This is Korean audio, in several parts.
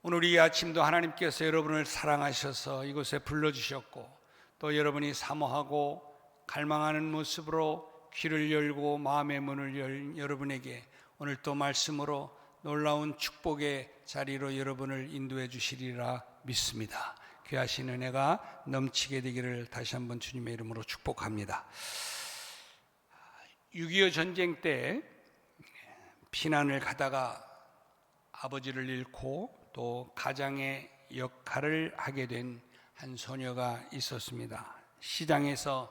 오늘 이 아침도 하나님께서 여러분을 사랑하셔서 이곳에 불러주셨고, 또 여러분이 사모하고 갈망하는 모습으로 귀를 열고 마음의 문을 열 여러분에게 오늘 또 말씀으로 놀라운 축복의 자리로 여러분을 인도해 주시리라 믿습니다. 귀하신 은혜가 넘치게 되기를 다시 한번 주님의 이름으로 축복합니다. 6.25 전쟁 때 피난을 가다가 아버지를 잃고 또 가장의 역할을 하게 된 한 소녀가 있었습니다. 시장에서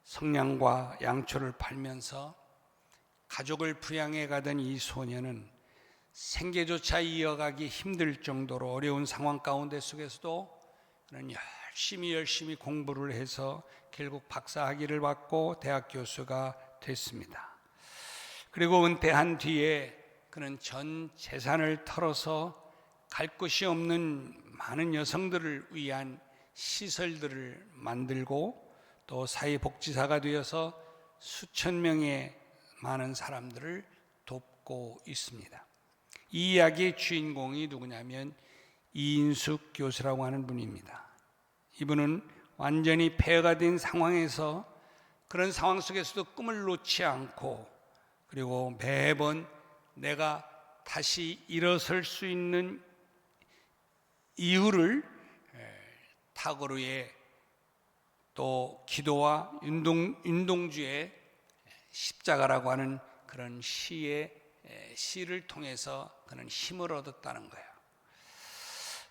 성냥과 양초를 팔면서 가족을 부양해 가던 이 소녀는 생계조차 이어가기 힘들 정도로 어려운 상황 가운데 속에서도 그는 열심히 공부를 해서 결국 박사학위를 받고 대학 교수가 됐습니다. 그리고 은퇴한 뒤에 그는 전 재산을 털어서 갈 곳이 없는 많은 여성들을 위한 시설들을 만들고 또 사회복지사가 되어서 수천 명의 많은 사람들을 돕고 있습니다. 이 이야기의 주인공이 누구냐면 이인숙 교수라고 하는 분입니다. 이분은 완전히 폐허가 된 상황에서 그런 상황 속에서도 꿈을 놓지 않고, 그리고 매번 내가 다시 일어설 수 있는 이유를 타고르의 또 기도와 윤동주의 십자가라고 하는 그런 시를 통해서 그는 힘을 얻었다는 거예요.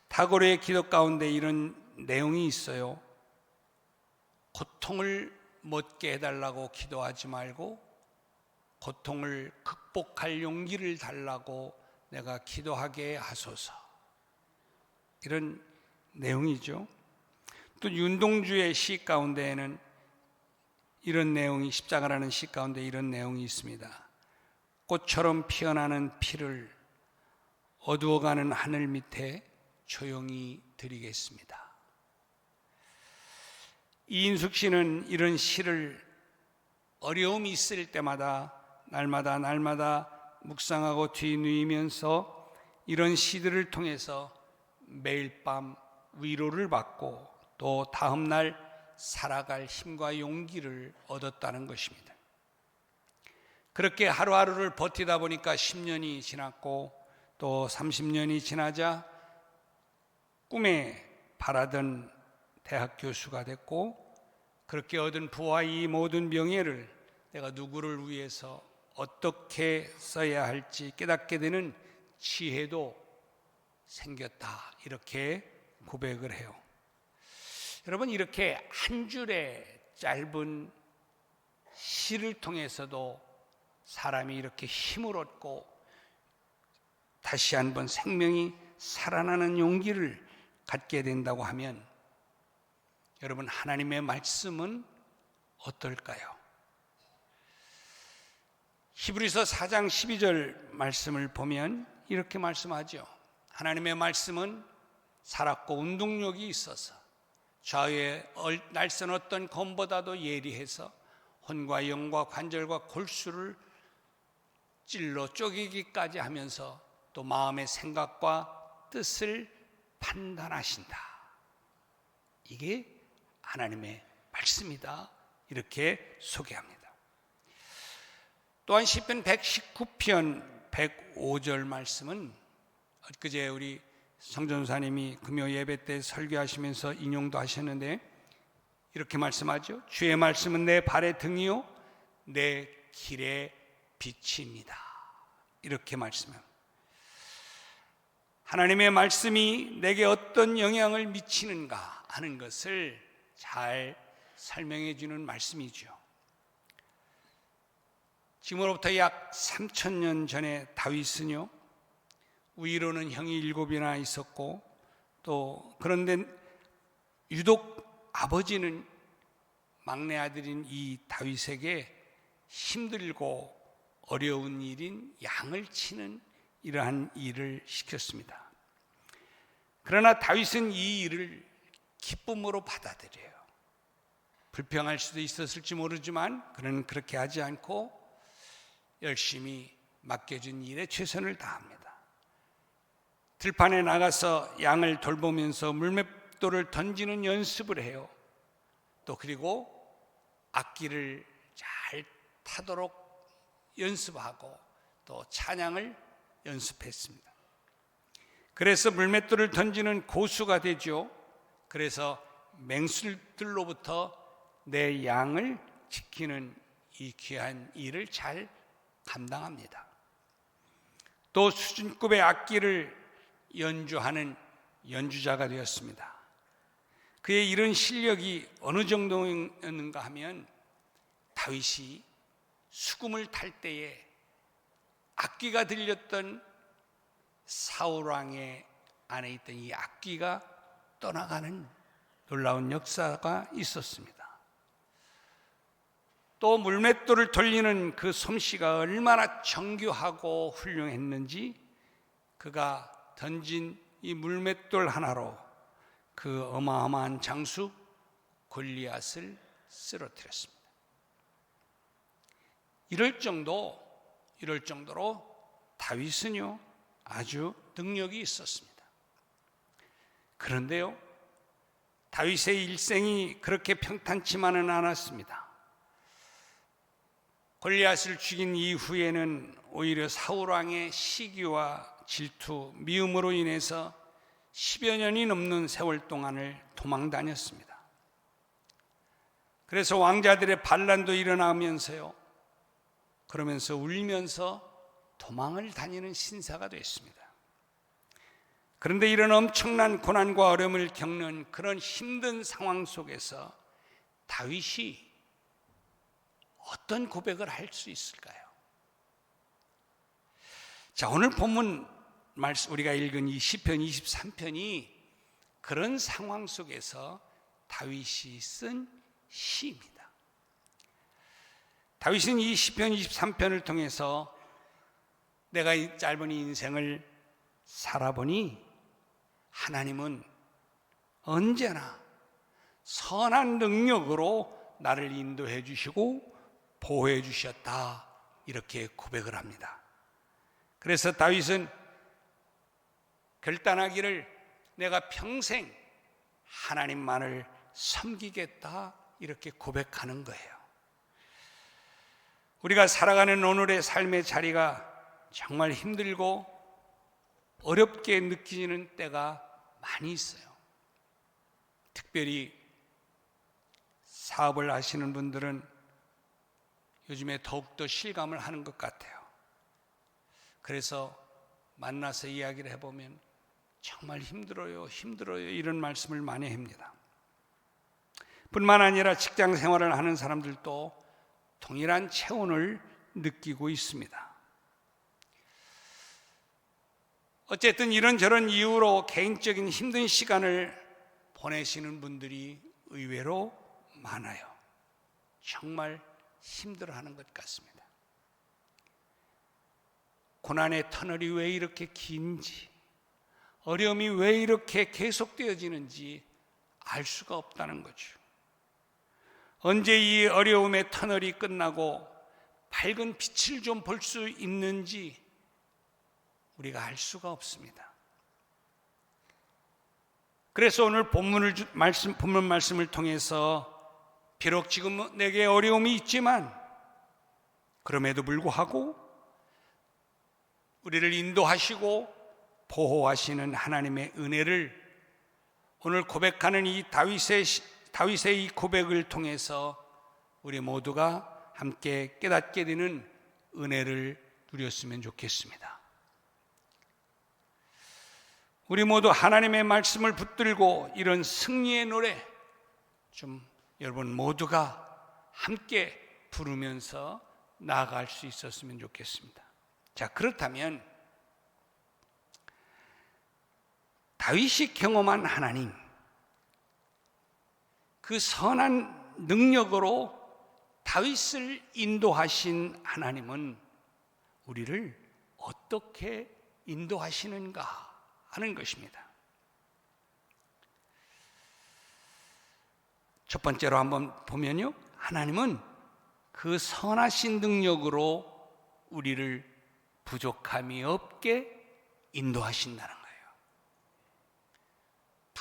타고르의 기도 가운데 이런 내용이 있어요. 고통을 멎게 해달라고 기도하지 말고 고통을 극복할 용기를 달라고 내가 기도하게 하소서. 이런 내용이죠. 또 윤동주의 시 가운데에는 이런 내용이, 십자가라는 시 가운데 이런 내용이 있습니다. 꽃처럼 피어나는 피를 어두워가는 하늘 밑에 조용히 드리겠습니다. 이인숙 씨는 이런 시를 어려움이 있을 때마다 날마다 묵상하고 뒤누이면서 이런 시들을 통해서 매일 밤 위로를 받고 또 다음 날 살아갈 힘과 용기를 얻었다는 것입니다. 그렇게 하루하루를 버티다 보니까 10년이 지났고 또 30년이 지나자 꿈에 바라던 대학 교수가 됐고, 그렇게 얻은 부와 이 모든 명예를 내가 누구를 위해서 어떻게 써야 할지 깨닫게 되는 지혜도 생겼다, 이렇게 고백을 해요. 여러분, 이렇게 한 줄의 짧은 시를 통해서도 사람이 이렇게 힘을 얻고 다시 한번 생명이 살아나는 용기를 갖게 된다고 하면, 여러분, 하나님의 말씀은 어떨까요? 히브리서 4장 12절 말씀을 보면 이렇게 말씀하죠. 하나님의 말씀은 살았고 운동력이 있어서 좌우의 날선 어떤 검보다도 예리해서 혼과 영과 관절과 골수를 찔러 쪼개기까지 하면서 또 마음의 생각과 뜻을 판단하신다. 이게 하나님의 말씀이다, 이렇게 소개합니다. 또한 시편 119편 105절 말씀은 엊그제 우리 성전사님이 금요 예배 때 설교하시면서 인용도 하셨는데 이렇게 말씀하죠. 주의 말씀은 내 발의 등이요 내 길의 빛입니다. 이렇게 말씀합니다. 하나님의 말씀이 내게 어떤 영향을 미치는가 하는 것을 잘 설명해 주는 말씀이죠. 지금으로부터 약 3000년 전에 다윗은요, 위로는 형이 7이나 있었고, 또 그런데 유독 아버지는 막내 아들인 이 다윗에게 힘들고 어려운 일인 양을 치는 이러한 일을 시켰습니다. 그러나 다윗은 이 일을 기쁨으로 받아들여요. 불평할 수도 있었을지 모르지만 그는 그렇게 하지 않고 열심히 맡겨진 일에 최선을 다합니다. 들판에 나가서 양을 돌보면서 물맷돌을 던지는 연습을 해요. 또 그리고 악기를 잘 타도록 연습하고 또 찬양을 연습했습니다. 그래서 물맷돌을 던지는 고수가 되죠. 그래서 맹수들로부터 내 양을 지키는 이 귀한 일을 잘 감당합니다. 또 수준급의 악기를 연주하는 연주자가 되었습니다. 그의 이런 실력이 어느 정도였는가 하면 다윗이 수금을 탈 때에 악기가 들렸던 사울왕의 안에 있던 이 악기가 떠나가는 놀라운 역사가 있었습니다. 또 물맷돌을 돌리는 그 솜씨가 얼마나 정교하고 훌륭했는지 그가 던진 이 물맷돌 하나로 그 어마어마한 장수 골리앗을 쓰러뜨렸습니다. 이럴 정도로 다윗은요 아주 능력이 있었습니다. 그런데요 다윗의 일생이 그렇게 평탄치만은 않았습니다. 골리앗을 죽인 이후에는 오히려 사울왕의 시기와 질투, 미움으로 인해서 10여 년이 넘는 세월 동안을 도망 다녔습니다. 그래서 왕자들의 반란도 일어나면서요 그러면서 울면서 도망을 다니는 신사가 됐습니다. 그런데 이런 엄청난 고난과 어려움을 겪는 그런 힘든 상황 속에서 다윗이 어떤 고백을 할 수 있을까요? 자, 오늘 본문 말씀 우리가 읽은 이 시편 23편이 그런 상황 속에서 다윗이 쓴 시입니다. 다윗은 이 시편 23편을 통해서 내가 이 짧은 인생을 살아보니 하나님은 언제나 선한 능력으로 나를 인도해 주시고 보호해 주셨다 이렇게 고백을 합니다. 그래서 다윗은 결단하기를 내가 평생 하나님만을 섬기겠다 이렇게 고백하는 거예요. 우리가 살아가는 오늘의 삶의 자리가 정말 힘들고 어렵게 느끼는 때가 많이 있어요. 특별히 사업을 하시는 분들은 요즘에 더욱더 실감을 하는 것 같아요. 그래서 만나서 이야기를 해보면 정말 힘들어요 이런 말씀을 많이 합니다. 뿐만 아니라 직장 생활을 하는 사람들도 동일한 체온을 느끼고 있습니다. 어쨌든 이런저런 이유로 개인적인 힘든 시간을 보내시는 분들이 의외로 많아요. 정말 힘들어하는 것 같습니다. 고난의 터널이 왜 이렇게 긴지, 어려움이 왜 이렇게 계속되어지는지 알 수가 없다는 거죠. 언제 이 어려움의 터널이 끝나고 밝은 빛을 좀 볼 수 있는지 우리가 알 수가 없습니다. 그래서 오늘 본문 말씀을 통해서 비록 지금 내게 어려움이 있지만 그럼에도 불구하고 우리를 인도하시고 보호하시는 하나님의 은혜를 오늘 고백하는 이 다윗의 이 고백을 통해서 우리 모두가 함께 깨닫게 되는 은혜를 누렸으면 좋겠습니다. 우리 모두 하나님의 말씀을 붙들고 이런 승리의 노래 좀 여러분 모두가 함께 부르면서 나아갈 수 있었으면 좋겠습니다. 자, 그렇다면 다윗이 경험한 하나님, 그 선한 능력으로 다윗을 인도하신 하나님은 우리를 어떻게 인도하시는가 하는 것입니다. 첫 번째로 한번 보면요, 하나님은 그 선하신 능력으로 우리를 부족함이 없게 인도하신다는 거예요.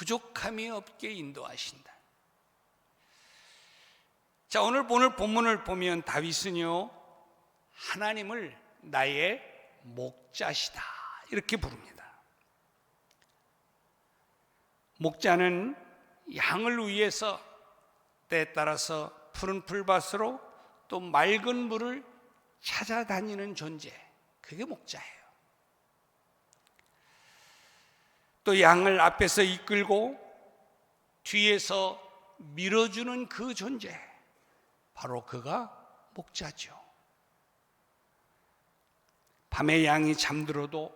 부족함이 없게 인도하신다. 자, 오늘 본문을 보면 다윗은요, 하나님을 나의 목자시다 이렇게 부릅니다. 목자는 양을 위해서 때에 따라서 푸른 풀밭으로 또 맑은 물을 찾아다니는 존재, 그게 목자예요. 또 양을 앞에서 이끌고 뒤에서 밀어주는 그 존재, 바로 그가 목자죠. 밤에 양이 잠들어도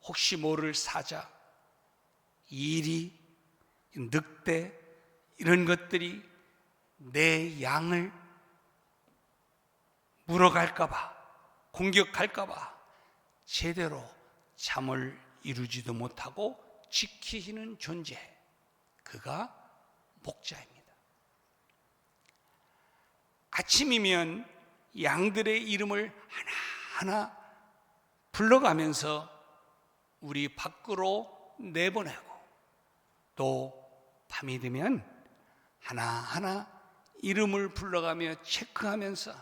혹시 모를 사자, 이리, 늑대 이런 것들이 내 양을 물어갈까 봐, 공격할까 봐 제대로 잠을 이루지도 못하고 지키시는 존재, 그가 목자입니다. 아침이면 양들의 이름을 하나하나 불러가면서 우리 밖으로 내보내고, 또 밤이 되면 하나하나 이름을 불러가며 체크하면서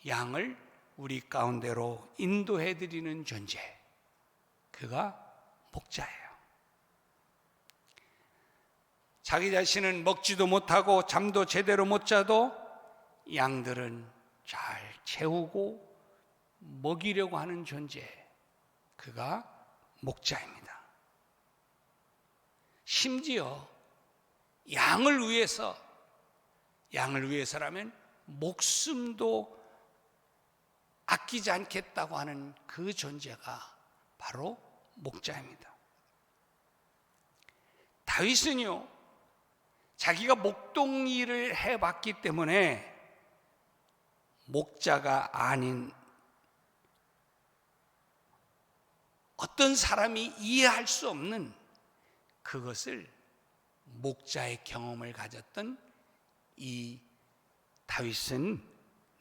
양을 우리 가운데로 인도해드리는 존재, 그가 목자예요. 자기 자신은 먹지도 못하고 잠도 제대로 못 자도 양들은 잘 채우고 먹이려고 하는 존재, 그가 목자입니다. 심지어 양을 위해서라면 목숨도 아끼지 않겠다고 하는 그 존재가 바로 목자입니다. 다윗은요, 자기가 목동일을 해봤기 때문에 목자가 아닌 어떤 사람이 이해할 수 없는 그것을 목자의 경험을 가졌던 이 다윗은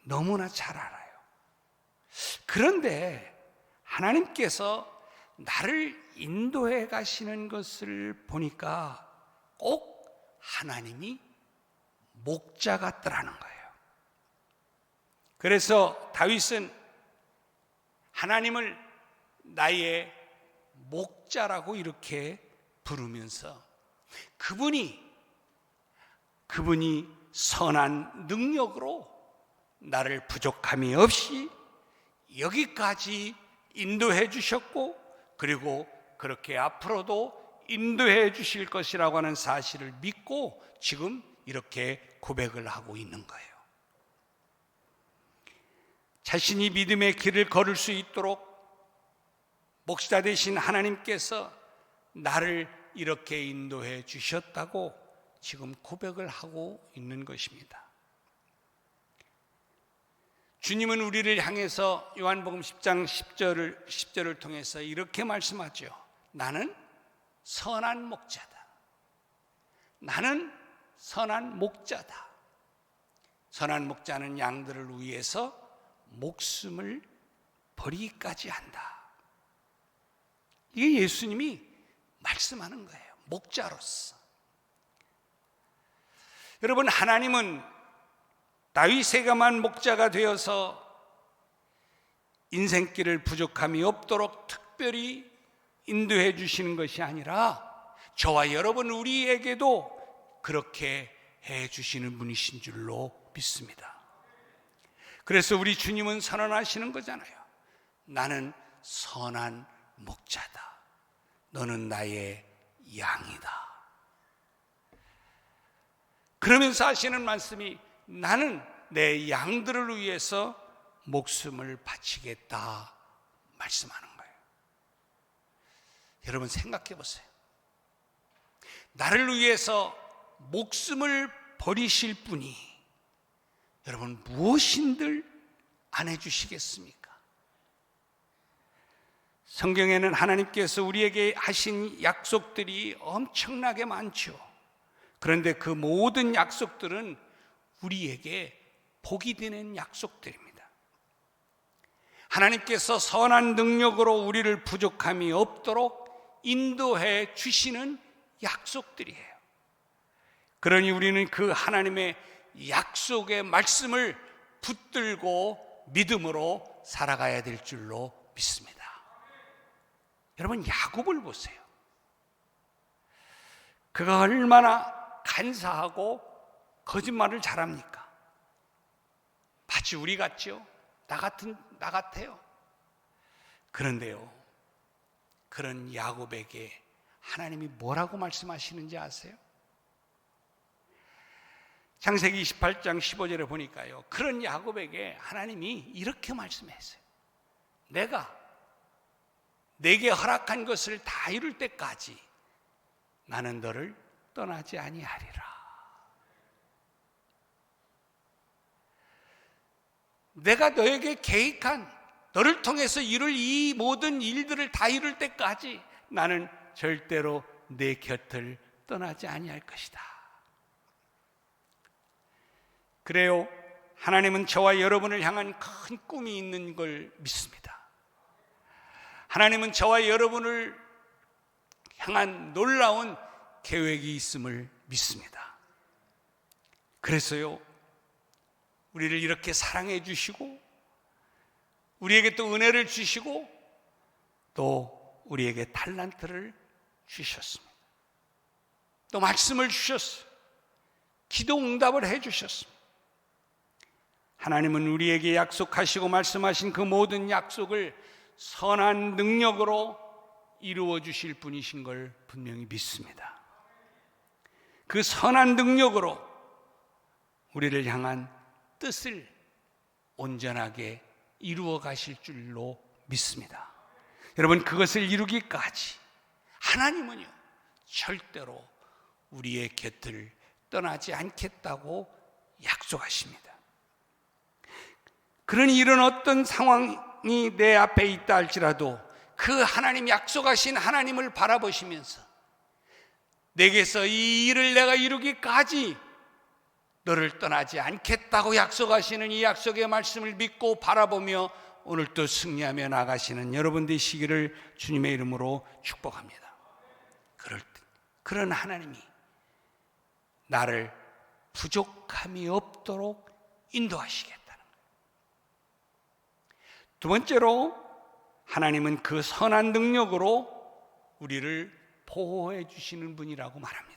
너무나 잘 알아요. 그런데 하나님께서 나를 인도해 가시는 것을 보니까 꼭 하나님이 목자 같더라는 거예요. 그래서 다윗은 하나님을 나의 목자라고 이렇게 부르면서 그분이 선한 능력으로 나를 부족함이 없이 여기까지 인도해 주셨고, 그리고 그렇게 앞으로도 인도해 주실 것이라고 하는 사실을 믿고 지금 이렇게 고백을 하고 있는 거예요. 자신이 믿음의 길을 걸을 수 있도록 목자 되신 하나님께서 나를 이렇게 인도해 주셨다고 지금 고백을 하고 있는 것입니다. 주님은 우리를 향해서 요한복음 10장 10절을 통해서 이렇게 말씀하죠. 나는 선한 목자다. 나는 선한 목자다. 선한 목자는 양들을 위해서 목숨을 버리기까지 한다. 이게 예수님이 말씀하는 거예요. 목자로서. 여러분, 하나님은 다윗에게만 목자가 되어서 인생길을 부족함이 없도록 특별히 인도해 주시는 것이 아니라 저와 여러분 우리에게도 그렇게 해 주시는 분이신 줄로 믿습니다. 그래서 우리 주님은 선언하시는 거잖아요. 나는 선한 목자다. 너는 나의 양이다. 그러면서 하시는 말씀이 나는 내 양들을 위해서 목숨을 바치겠다 말씀하는 거예요. 여러분 생각해 보세요. 나를 위해서 목숨을 버리실 분이 여러분 무엇인들 안 해주시겠습니까? 성경에는 하나님께서 우리에게 하신 약속들이 엄청나게 많죠. 그런데 그 모든 약속들은 우리에게 복이 되는 약속들입니다. 하나님께서 선한 능력으로 우리를 부족함이 없도록 인도해 주시는 약속들이에요. 그러니 우리는 그 하나님의 약속의 말씀을 붙들고 믿음으로 살아가야 될 줄로 믿습니다. 여러분, 야곱을 보세요. 그가 얼마나 간사하고 거짓말을 잘합니까? 마치 우리 같죠? 나 같아요. 그런데요, 그런 야곱에게 하나님이 뭐라고 말씀하시는지 아세요? 창세기 28장 15절에 보니까요, 그런 야곱에게 하나님이 이렇게 말씀했어요. 내가 내게 허락한 것을 다 이룰 때까지 나는 너를 떠나지 아니하리라. 내가 너에게 계획한, 너를 통해서 이룰 이 모든 일들을 다 이룰 때까지 나는 절대로 내 곁을 떠나지 아니할 것이다. 그래요, 하나님은 저와 여러분을 향한 큰 꿈이 있는 걸 믿습니다. 하나님은 저와 여러분을 향한 놀라운 계획이 있음을 믿습니다. 그래서요, 우리를 이렇게 사랑해 주시고 우리에게 또 은혜를 주시고 또 우리에게 달란트를 주셨습니다. 또 말씀을 주셨어요. 기도 응답을 해 주셨습니다. 하나님은 우리에게 약속하시고 말씀하신 그 모든 약속을 선한 능력으로 이루어 주실 분이신 걸 분명히 믿습니다. 그 선한 능력으로 우리를 향한 뜻을 온전하게 이루어 가실 줄로 믿습니다. 여러분, 그것을 이루기까지 하나님은요, 절대로 우리의 곁을 떠나지 않겠다고 약속하십니다. 그러니 이런 어떤 상황이 내 앞에 있다 할지라도 그 하나님, 약속하신 하나님을 바라보시면서 내게서 이 일을 내가 이루기까지 너를 떠나지 않겠다고 약속하시는 이 약속의 말씀을 믿고 바라보며 오늘도 승리하며 나가시는 여러분 되시기를 주님의 이름으로 축복합니다. 그런 하나님이 나를 부족함이 없도록 인도하시겠다는 거예요. 두 번째로, 하나님은 그 선한 능력으로 우리를 보호해 주시는 분이라고 말합니다.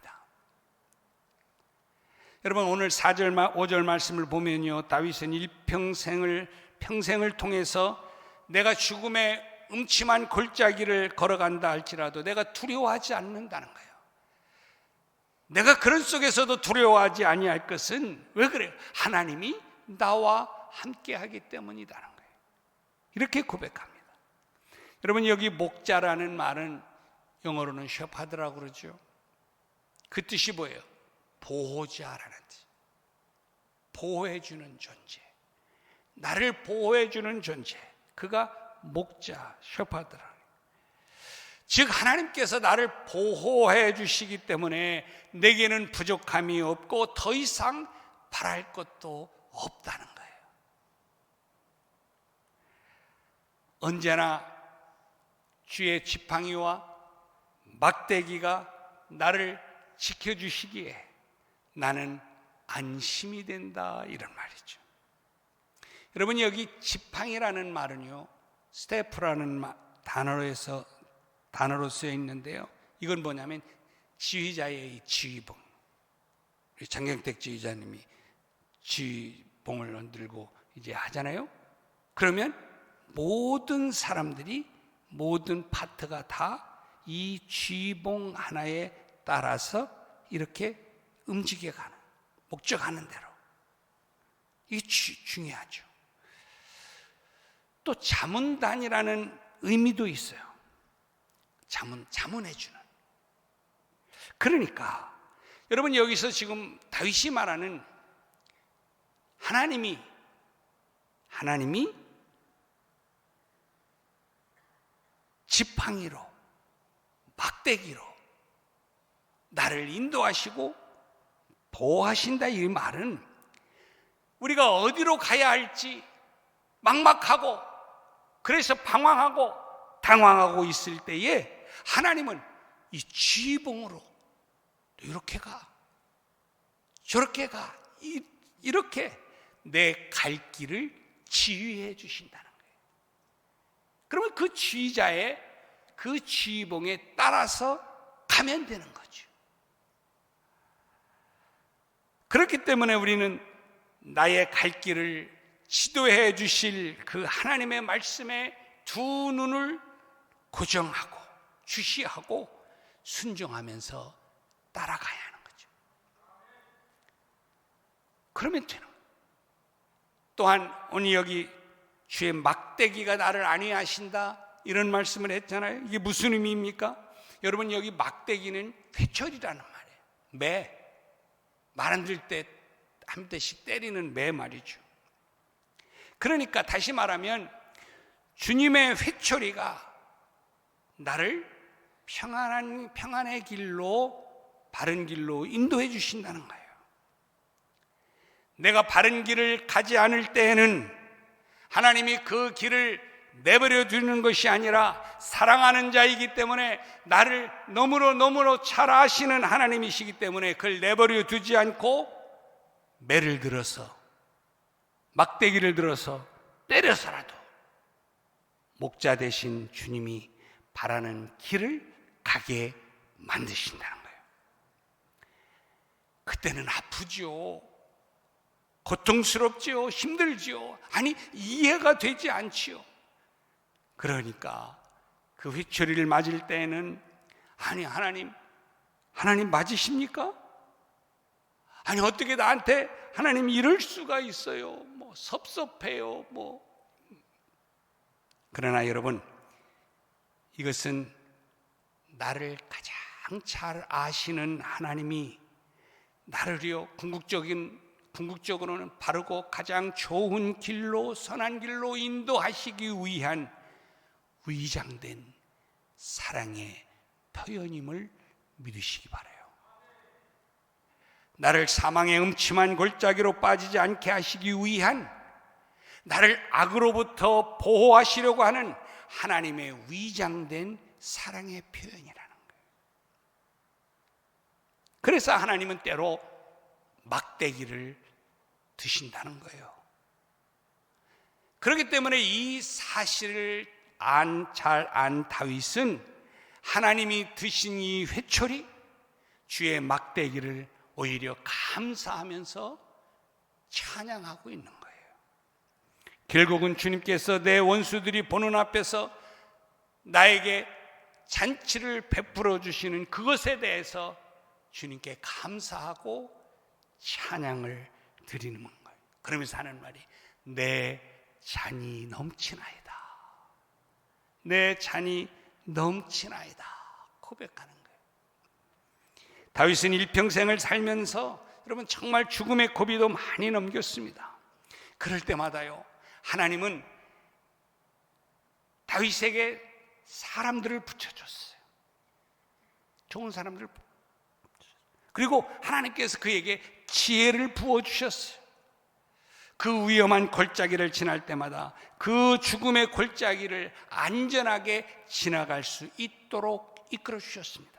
여러분, 오늘 4절, 5절 말씀을 보면요, 다윗은 평생을 통해서 내가 죽음의 음침한 골짜기를 걸어간다 할지라도 내가 두려워하지 않는다는 거예요. 내가 그런 속에서도 두려워하지 아니할 것은 왜 그래요? 하나님이 나와 함께 하기 때문이라는 거예요. 이렇게 고백합니다. 여러분, 여기 목자라는 말은 영어로는 셰퍼드라고 그러죠. 그 뜻이 뭐예요? 보호자라는 뜻. 보호해주는 존재, 나를 보호해주는 존재, 그가 목자, 셰퍼드라. 즉 하나님께서 나를 보호해 주시기 때문에 내게는 부족함이 없고 더 이상 바랄 것도 없다는 거예요. 언제나 주의 지팡이와 막대기가 나를 지켜주시기에 나는 안심이 된다, 이런 말이죠. 여러분, 여기 지팡이라는 말은요, 스태프라는 단어로 쓰여 있는데요, 이건 뭐냐면 지휘자의 지휘봉. 장경택 지휘자님이 지휘봉을 들고 이제 하잖아요. 그러면 모든 사람들이, 모든 파트가 다 이 지휘봉 하나에 따라서 이렇게 움직여가는, 목적하는 대로. 이게 중요하죠. 또 자문단이라는 의미도 있어요. 자문해주는. 그러니까 여러분, 여기서 지금 다윗이 말하는 하나님이 지팡이로, 막대기로 나를 인도하시고 보호하신다, 이 말은 우리가 어디로 가야 할지 막막하고 그래서 방황하고 당황하고 있을 때에 하나님은 이 지휘봉으로 이렇게 가, 저렇게 가, 이렇게 내 갈 길을 지휘해 주신다는 거예요. 그러면 그 지휘자의 그 지휘봉에 따라서 가면 되는 거죠. 그렇기 때문에 우리는 나의 갈 길을 지도해 주실 그 하나님의 말씀에 두 눈을 고정하고 주시하고 순종하면서 따라가야 하는 거죠. 그러면 되는 거예요. 또한 오늘 여기 주의 막대기가 나를 안위하신다 이런 말씀을 했잖아요. 이게 무슨 의미입니까? 여러분, 여기 막대기는 회초리라는 말이에요. 매, 말 안 들 때 한 대씩 때리는 매 말이죠. 그러니까 다시 말하면 주님의 회초리가 나를 평안의 길로, 바른 길로 인도해 주신다는 거예요. 내가 바른 길을 가지 않을 때에는 하나님이 그 길을 내버려 두는 것이 아니라 사랑하는 자이기 때문에 나를 너무나 잘 아시는 하나님이시기 때문에 그걸 내버려 두지 않고 매를 들어서, 막대기를 들어서 때려서라도 목자 되신 주님이 바라는 길을 가게 만드신다는 거예요. 그때는 아프죠. 고통스럽지요. 힘들지요. 아니, 이해가 되지 않지요. 그러니까 그 회초리를 맞을 때에는, 아니, 하나님 맞으십니까? 아니, 어떻게 나한테 하나님 이럴 수가 있어요? 뭐 섭섭해요. 그러나 여러분, 이것은 나를 가장 잘 아시는 하나님이 나를요, 궁극적으로는 바르고 가장 좋은 길로, 선한 길로 인도하시기 위한 위장된 사랑의 표현임을 믿으시기 바라요. 나를 사망의 음침한 골짜기로 빠지지 않게 하시기 위한, 나를 악으로부터 보호하시려고 하는 하나님의 위장된 사랑의 표현이라는 거예요. 그래서 하나님은 때로 막대기를 드신다는 거예요. 그렇기 때문에 이 사실을 잘 안 다윗은 하나님이 드신 이 회초리, 주의 막대기를 오히려 감사하면서 찬양하고 있는 거예요. 결국은 주님께서 내 원수들이 보는 앞에서 나에게 잔치를 베풀어 주시는 그것에 대해서 주님께 감사하고 찬양을 드리는 거예요. 그러면서 하는 말이 내 잔이 넘치나이다. 내 잔이 넘치나이다. 고백하는 거예요. 다윗은 일평생을 살면서 여러분 정말 죽음의 고비도 많이 넘겼습니다. 그럴 때마다요, 하나님은 다윗에게 사람들을 붙여줬어요. 좋은 사람들을 붙여줬어요. 그리고 하나님께서 그에게 지혜를 부어주셨어요. 그 위험한 골짜기를 지날 때마다 그 죽음의 골짜기를 안전하게 지나갈 수 있도록 이끌어 주셨습니다.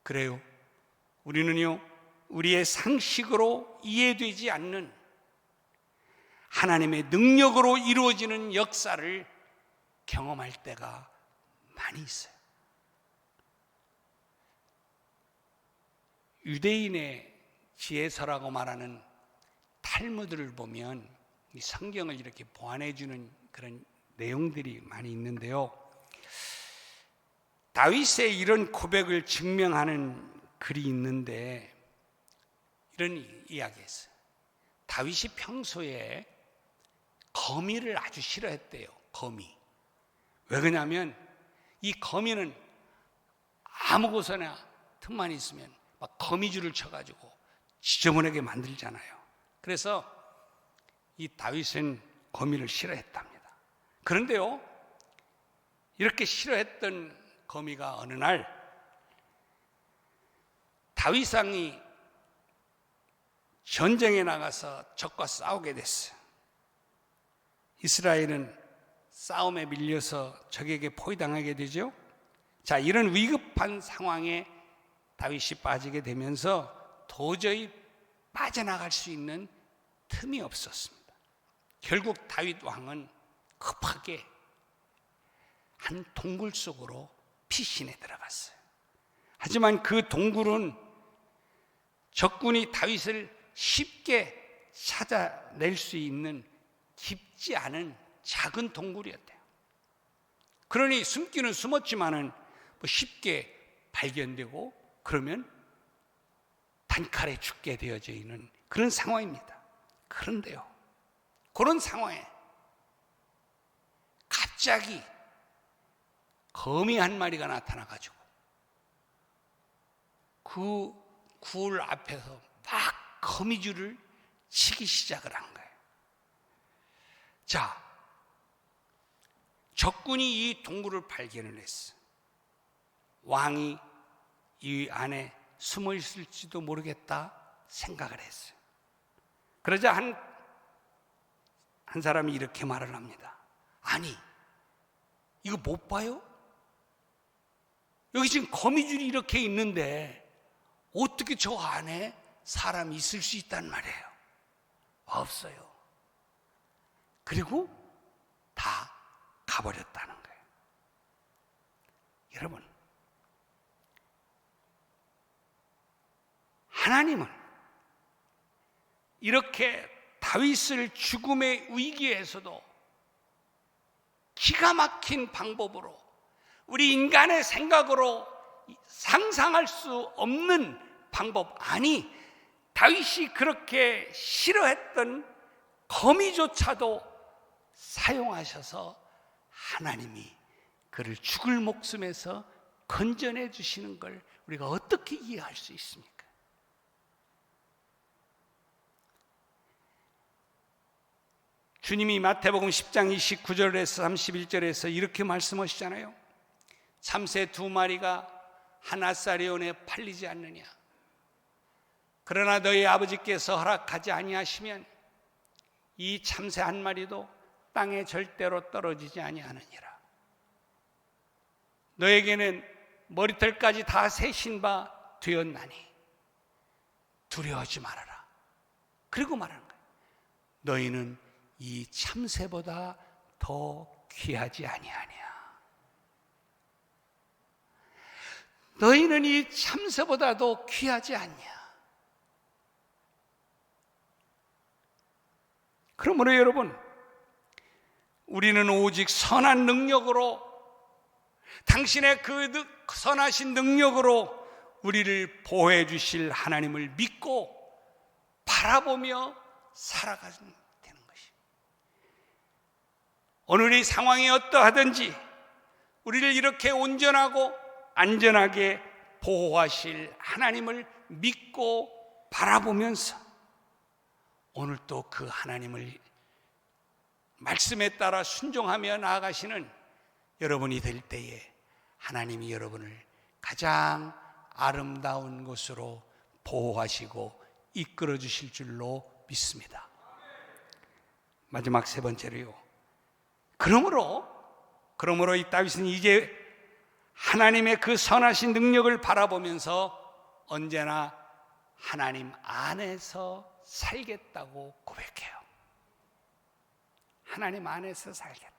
그래요, 우리는요, 우리의 상식으로 이해되지 않는 하나님의 능력으로 이루어지는 역사를 경험할 때가 많이 있어요. 유대인의 지혜서라고 말하는 탈무드를 보면 이 성경을 이렇게 보완해 주는 그런 내용들이 많이 있는데요, 다윗의 이런 고백을 증명하는 글이 있는데 이런 이야기했어요. 다윗이 평소에 거미를 아주 싫어했대요. 거미. 왜 그러냐면 이 거미는 아무 곳에나 틈만 있으면 막 거미줄을 쳐가지고 지저분하게 만들잖아요. 그래서 이 다윗은 거미를 싫어했답니다. 그런데요, 이렇게 싫어했던 거미가 어느 날 다윗 왕이 전쟁에 나가서 적과 싸우게 됐어요. 이스라엘은 싸움에 밀려서 적에게 포위당하게 되죠. 자, 이런 위급한 상황에 다윗이 빠지게 되면서 도저히 빠져나갈 수 있는 틈이 없었습니다. 결국 다윗 왕은 급하게 한 동굴 속으로 피신해 들어갔어요. 하지만 그 동굴은 적군이 다윗을 쉽게 찾아낼 수 있는 깊지 않은 작은 동굴이었대요. 그러니 숨기는 숨었지만은 쉽게 발견되고 그러면 단칼에 죽게 되어져 있는 그런 상황입니다. 그런데요, 그런 상황에 갑자기 거미 한 마리가 나타나가지고 그 굴 앞에서 막 거미줄을 치기 시작을 한 거예요. 자, 적군이 이 동굴을 발견을 했어요. 왕이 이 안에 숨어 있을지도 모르겠다 생각을 했어요. 그러자 한 사람이 이렇게 말을 합니다. 아니, 이거 못 봐요? 여기 지금 거미줄이 이렇게 있는데 어떻게 저 안에 사람이 있을 수 있단 말이에요? 없어요. 그리고 다 가버렸다는 거예요. 여러분, 하나님은 이렇게 다윗을 죽음의 위기에서도 기가 막힌 방법으로 우리 인간의 생각으로 상상할 수 없는 방법, 아니 다윗이 그렇게 싫어했던 거미조차도 사용하셔서 하나님이 그를 죽을 목숨에서 건져내 주시는 걸 우리가 어떻게 이해할 수 있습니까? 주님이 마태복음 10장 29절에서 31절에서 이렇게 말씀하시잖아요. 참새 2마리가 하나사리온에 팔리지 않느냐? 그러나 너희 아버지께서 허락하지 아니하시면 이 참새 1마리도 땅에 절대로 떨어지지 아니하느니라. 너에게는 머리털까지 다 세신 바 되었나니 두려워하지 말아라. 그리고 말하는 거예요. 너희는 이 참새보다 더 귀하지 아니하냐? 너희는 이 참새보다도 귀하지 않냐? 그러므로 여러분, 우리는 오직 선한 능력으로, 당신의 그 선하신 능력으로 우리를 보호해 주실 하나님을 믿고 바라보며 살아가는 되는 것입니다. 오늘의 상황이 어떠하든지 우리를 이렇게 온전하고 안전하게 보호하실 하나님을 믿고 바라보면서 오늘 또 그 하나님을 말씀에 따라 순종하며 나아가시는 여러분이 될 때에 하나님이 여러분을 가장 아름다운 곳으로 보호하시고 이끌어 주실 줄로 믿습니다. 마지막 3번째로요. 그러므로 이 다윗은 이제 하나님의 그 선하신 능력을 바라보면서 언제나 하나님 안에서 살겠다고 고백해요. 하나님 안에서 살겠다.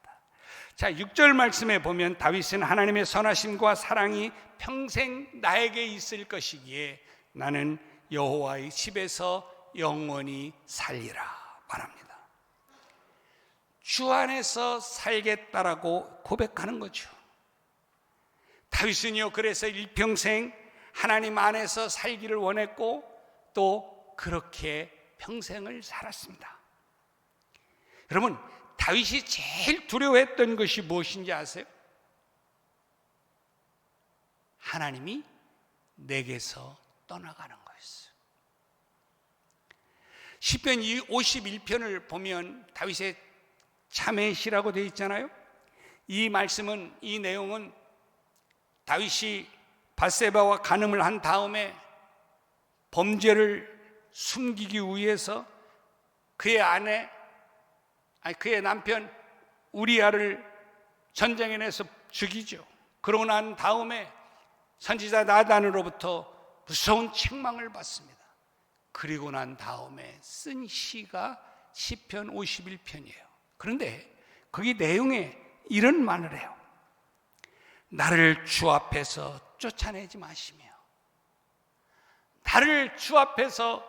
자, 6절 말씀에 보면 다윗은 하나님의 선하심과 사랑이 평생 나에게 있을 것이기에 나는 여호와의 집에서 영원히 살리라 말합니다. 주 안에서 살겠다라고 고백하는 거죠. 다윗은요, 그래서 일평생 하나님 안에서 살기를 원했고 또 그렇게 평생을 살았습니다. 여러분, 다윗이 제일 두려워했던 것이 무엇인지 아세요? 하나님이 내게서 떠나가는 거였어요. 시편 51편을 보면 다윗의 참회시라고 되어 있잖아요. 이 말씀은, 이 내용은 다윗이 밧세바와 간음을 한 다음에 범죄를 숨기기 위해서 그의 남편 우리아를 전쟁에 내서 죽이죠. 그러고 난 다음에 선지자 나단으로부터 무서운 책망을 받습니다. 그리고 난 다음에 쓴 시가 시편 51편이에요. 그런데 거기 내용에 이런 말을 해요. 나를 주 앞에서 쫓아내지 마시며, 나를 주 앞에서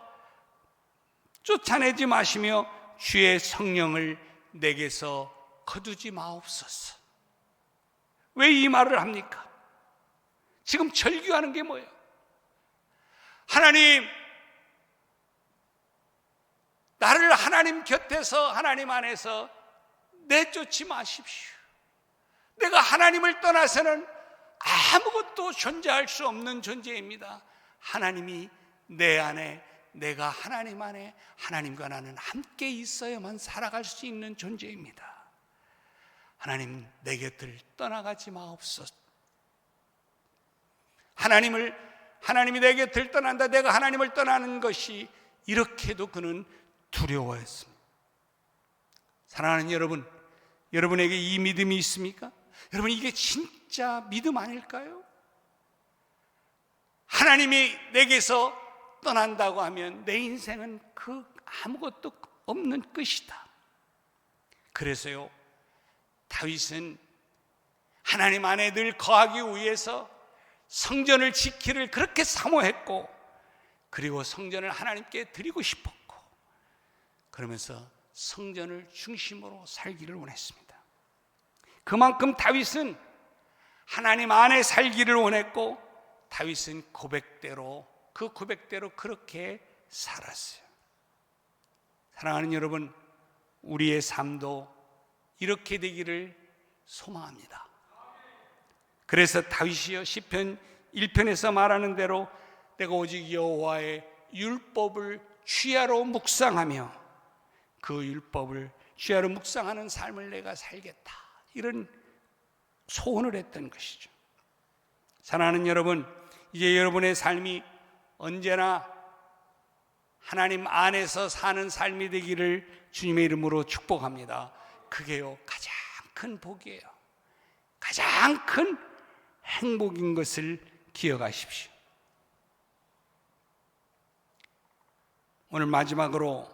쫓아내지 마시며 주의 성령을 내게서 거두지 마옵소서. 왜 이 말을 합니까? 지금 절규하는 게 뭐예요? 하나님, 나를 하나님 곁에서, 하나님 안에서 내쫓지 마십시오. 내가 하나님을 떠나서는 아무것도 존재할 수 없는 존재입니다. 하나님이 내 안에, 내가 하나님 안에, 하나님과 나는 함께 있어야만 살아갈 수 있는 존재입니다. 하나님, 내 곁을 떠나가지 마옵소서. 하나님이 내 곁을 떠난다, 내가 하나님을 떠나는 것이 이렇게도 그는 두려워했습니다. 사랑하는 여러분, 여러분에게 이 믿음이 있습니까? 여러분, 이게 진짜 믿음 아닐까요? 하나님이 내게서 떠난다고 하면 내 인생은 그 아무것도 없는 끝이다. 그래서요, 다윗은 하나님 안에 늘 거하기 위해서 성전을 지키를 그렇게 사모했고, 그리고 성전을 하나님께 드리고 싶었고, 그러면서 성전을 중심으로 살기를 원했습니다. 그만큼 다윗은 하나님 안에 살기를 원했고, 다윗은 그 고백대로 그렇게 살았어요. 사랑하는 여러분, 우리의 삶도 이렇게 되기를 소망합니다. 그래서 다윗이요, 시편 1편에서 말하는 대로 내가 오직 여호와의 율법을 주야로 묵상하며 그 율법을 주야로 묵상하는 삶을 내가 살겠다, 이런 소원을 했던 것이죠. 사랑하는 여러분, 이제 여러분의 삶이 언제나 하나님 안에서 사는 삶이 되기를 주님의 이름으로 축복합니다. 그게요, 가장 큰 복이에요. 가장 큰 행복인 것을 기억하십시오. 오늘 마지막으로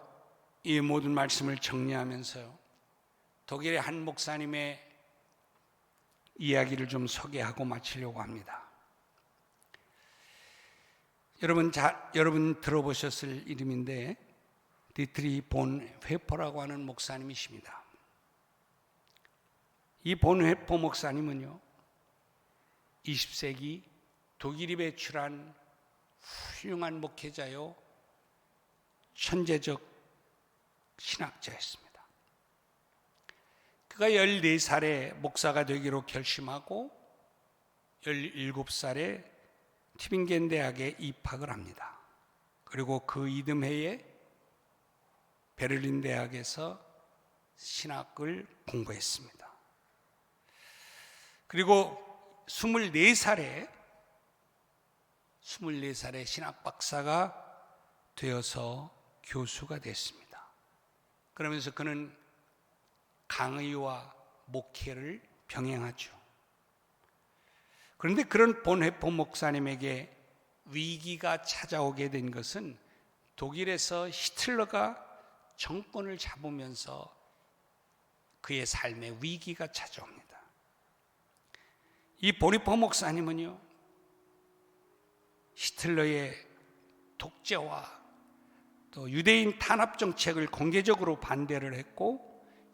이 모든 말씀을 정리하면서요, 독일의 한 목사님의 이야기를 좀 소개하고 마치려고 합니다. 여러분 들어보셨을 이름인데, 디트리 본 회포라고 하는 목사님이십니다. 이 본 회포 목사님은요, 20세기 독일이 배출한 훌륭한 목회자요, 천재적 신학자였습니다. 그가 14살에 목사가 되기로 결심하고 17살에 티빙겐 대학에 입학을 합니다. 그리고 그 이듬해에 베를린 대학에서 신학을 공부했습니다. 그리고 24살에 신학 박사가 되어서 교수가 됐습니다. 그러면서 그는 강의와 목회를 병행하죠. 그런데 그런 본회포 목사님에게 위기가 찾아오게 된 것은 독일에서 히틀러가 정권을 잡으면서 그의 삶에 위기가 찾아옵니다. 이 본회포 목사님은요, 히틀러의 독재와 또 유대인 탄압 정책을 공개적으로 반대를 했고,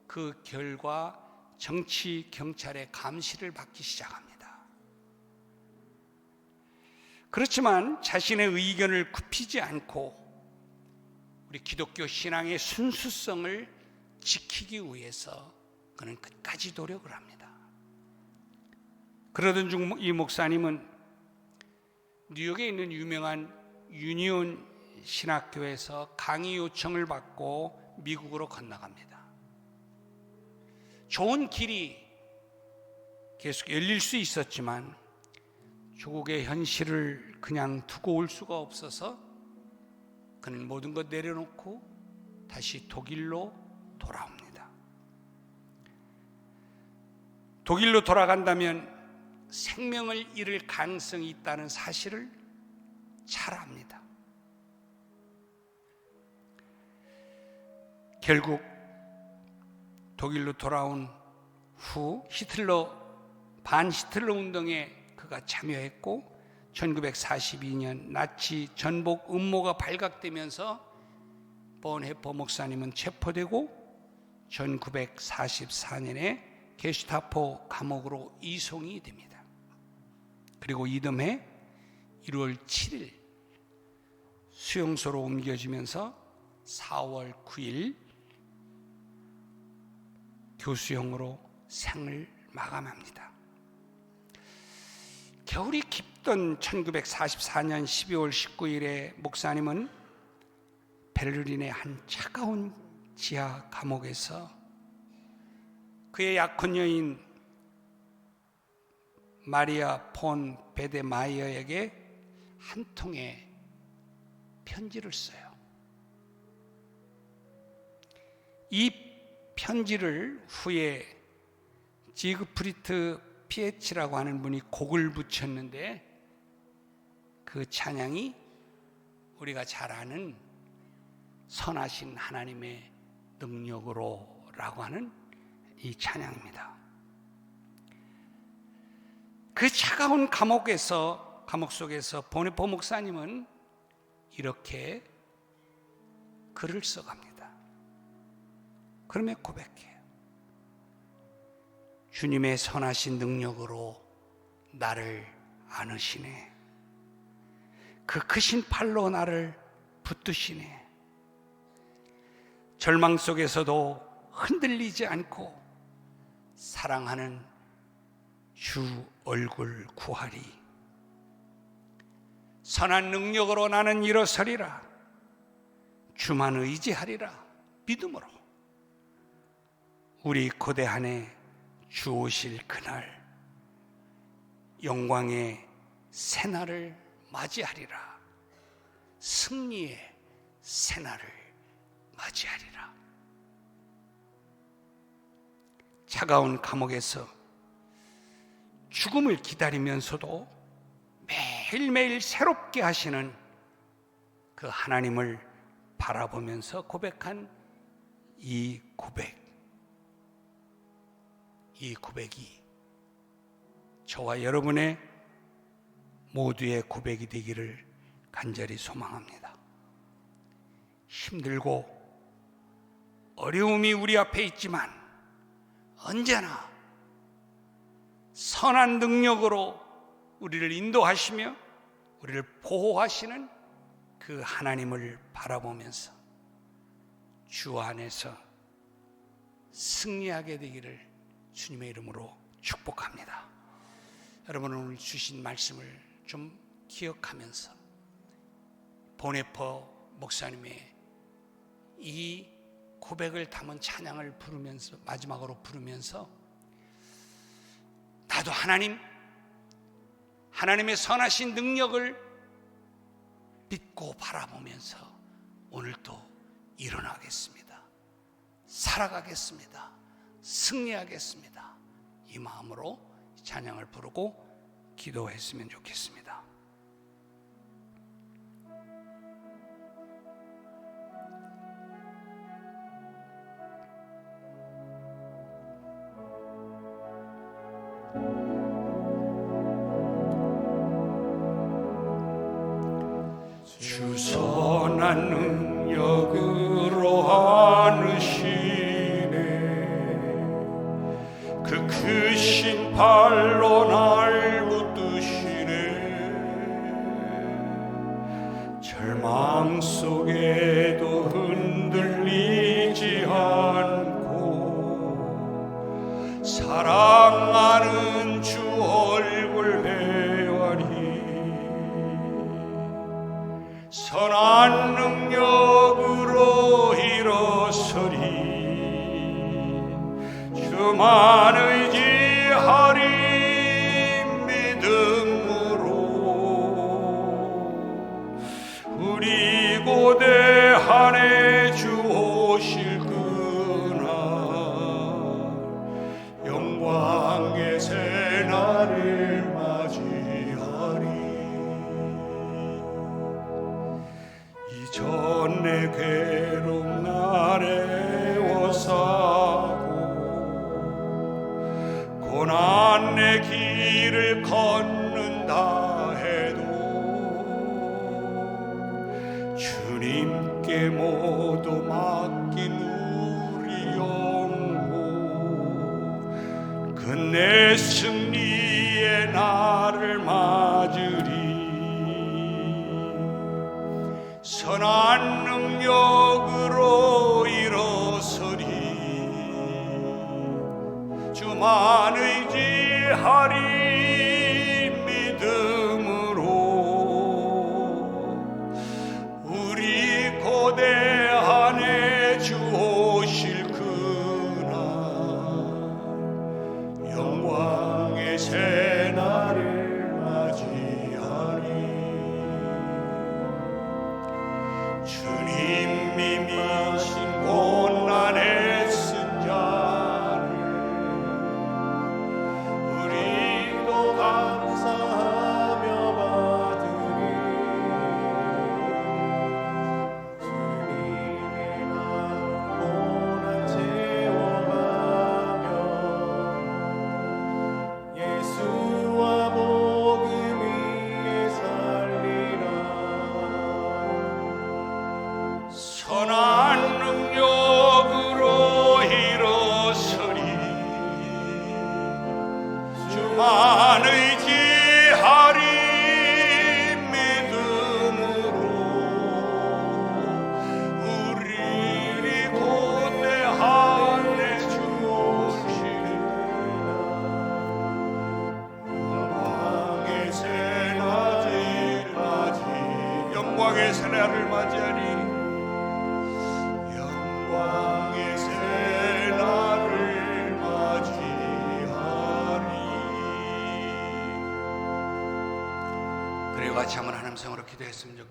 그 결과 정치 경찰의 감시를 받기 시작합니다. 그렇지만 자신의 의견을 굽히지 않고 우리 기독교 신앙의 순수성을 지키기 위해서 그는 끝까지 노력을 합니다. 그러던 중 이 목사님은 뉴욕에 있는 유명한 유니온 신학교에서 강의 요청을 받고 미국으로 건너갑니다. 좋은 길이 계속 열릴 수 있었지만 조국의 현실을 그냥 두고 올 수가 없어서 그는 모든 것 내려놓고 다시 독일로 돌아옵니다. 독일로 돌아간다면 생명을 잃을 가능성이 있다는 사실을 잘 압니다. 결국 독일로 돌아온 후 반히틀러 운동에 그가 참여했고 1942년 나치 전복 음모가 발각되면서 본헤퍼 목사님은 체포되고 1944년에 게슈타포 감옥으로 이송이 됩니다. 그리고 이듬해 1월 7일 수용소로 옮겨지면서 4월 9일 교수형으로 생을 마감합니다. 겨울이 깊던 1944년 12월 19일에 목사님은 베를린의 한 차가운 지하 감옥에서 그의 약혼 여인 마리아 폰 베데마이어에게 한 통의 편지를 써요. 이 편지를 후에 지그프리트 피에치라고 하는 분이 곡을 붙였는데 그 찬양이 우리가 잘 아는 선하신 하나님의 능력으로 라고 하는 이 찬양입니다. 그 차가운 감옥 속에서 본헤퍼 목사님은 이렇게 글을 써갑니다. 그러며 고백해요. 주님의 선하신 능력으로 나를 안으시네. 그 크신 팔로 나를 붙드시네. 절망 속에서도 흔들리지 않고 사랑하는 주 얼굴 구하리. 선한 능력으로 나는 일어서리라. 주만 의지하리라. 믿음으로 우리 고대한에 주 오실 그날 영광의 새날을 맞이하리라. 승리의 새날을 맞이하리라. 차가운 감옥에서 죽음을 기다리면서도 매일매일 새롭게 하시는 그 하나님을 바라보면서 고백한 이 고백이 저와 여러분의 모두의 고백이 되기를 간절히 소망합니다. 힘들고 어려움이 우리 앞에 있지만 언제나 선한 능력으로 우리를 인도하시며 우리를 보호하시는 그 하나님을 바라보면서 주 안에서 승리하게 되기를 주님의 이름으로 축복합니다. 여러분 오늘 주신 말씀을 좀 기억하면서 본헤퍼 목사님의 이 고백을 담은 찬양을 부르면서 마지막으로 부르면서 나도 하나님의 선하신 능력을 믿고 바라보면서 오늘도 일어나겠습니다. 살아가겠습니다. 승리하겠습니다. 이 마음으로 찬양을 부르고 기도했으면 좋겠습니다. 주 선한 능력으로 안으시네. 그 크신 팔로 날 붙드시네. 절망 속에도 흔들리지 않고 사랑하는 주 얼굴 배워리. 선한 능력으로 일어서리. 주만 의지하리. 날을 맞이하리. 이전 내 괴로움 나래워 사고 고난 내 길을 걷는다 해도 주님께 모두 맡긴 우리 영혼 끝내 승리의 날을 맞으리. 선한 능력으로 일어서리. 주만 의지하리. 믿음으로 우리 고대한에 주 오실 그날 영광의 새날을 맞이하리. 주님이 미신 고난에 쓴 자를 우리도 감사하며 받으리. 주님의 맘 고난 채워가며 예수와 복음 위에 살리라. 선한 능력으로 일어서리. 주만 의지하리. 믿음으로 우리 고대한에 주 오실 영광의 새날을 맞이. 영광의 새날을 맞이하리. 영광의 새날을 맞이하리. 그리고 같이 한번 하나님 성으로 기도했으면 좋겠습니다.